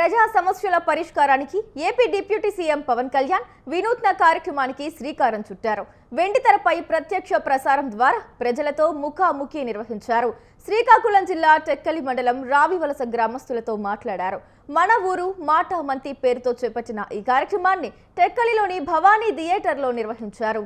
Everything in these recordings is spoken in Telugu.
ప్రజా సమస్యల పరిష్కారానికి AP deputy CM Pawan Kalyan వినూత్న కార్యక్రమానికి శ్రీకారం చుట్టారు. వెండితెరపై ప్రత్యక్ష ప్రసారం ద్వారా ప్రజలతో ముఖాముఖి నిర్వహించారు. శ్రీకాకుళం జిల్లా టెక్కలి మండలం రావివలస గ్రామస్తులతో మాట్లాడారు. మన ఊరు మాట మంతి పేరుతో చేపట్టిన ఈ కార్యక్రమాన్ని టెక్కలిలోని భవానీ థియేటర్లో నిర్వహించారు.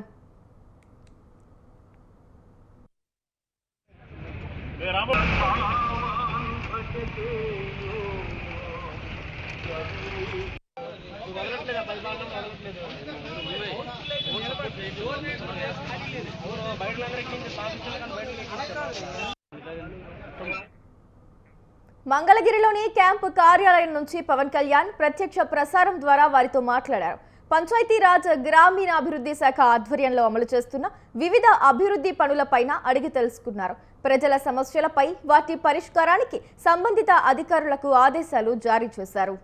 మంగళగిరిలోని క్యాంపు కార్యాలయం నుంచి పవన్ కళ్యాణ్ ప్రత్యక్ష ప్రసారం ద్వారా వారితో మాట్లాడారు. పంచాయతీరాజ్ గ్రామీణాభివృద్ధి శాఖ ఆధ్వర్యంలో అమలు చేస్తున్న వివిధ అభివృద్ధి పనులపైన అడిగి తెలుసుకున్నారు. ప్రజల సమస్యలపై వాటి పరిష్కారానికి సంబంధిత అధికారులకు ఆదేశాలు జారీ చేశారు.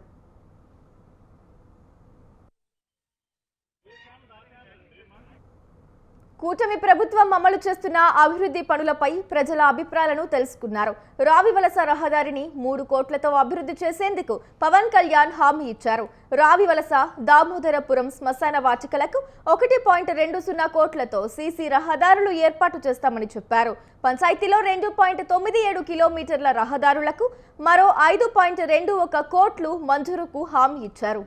కూటమి ప్రభుత్వం అమలు చేస్తున్న అభివృద్ధి పనులపై ప్రజల అభిప్రాయాలను తెలుసుకున్నారు. రావివలస రహదారిని 3 కోట్లతో అభివృద్ధి చేసేందుకు పవన్ కళ్యాణ్ హామీ ఇచ్చారు. రావివలస దామోదరపురం శ్మశాన వాటికలకు 1.20 కోట్లతో సీసీ రహదారులు ఏర్పాటు చేస్తామని చెప్పారు. పంచాయతీలో 2.97 కిలోమీటర్ల రహదారులకు మరో 5.21 కోట్లు మంజూరుకు హామీ ఇచ్చారు.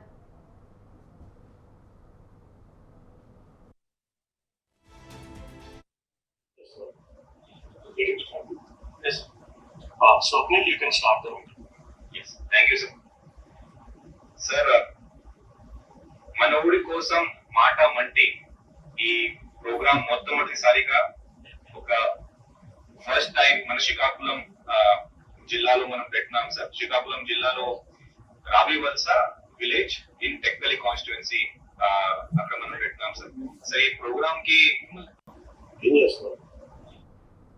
Yes. Swapnil, you can start the meeting. Yes. Thank you, sir. Sir, మన ఊరి కోసం మాట మంటి ఈ ప్రోగ్రామ్ మొట్టమొదటిసారిగా ఒక ఫస్ట్ టైం మన శ్రీకాకుళం జిల్లాలో మనం పెట్టినాం సార్. శ్రీకాకుళం జిల్లాలో Ravivalasa village in Tekkali constituency అక్కడ మనం పెట్టినాం సార్. సార్ ఈ ప్రోగ్రామ్ కి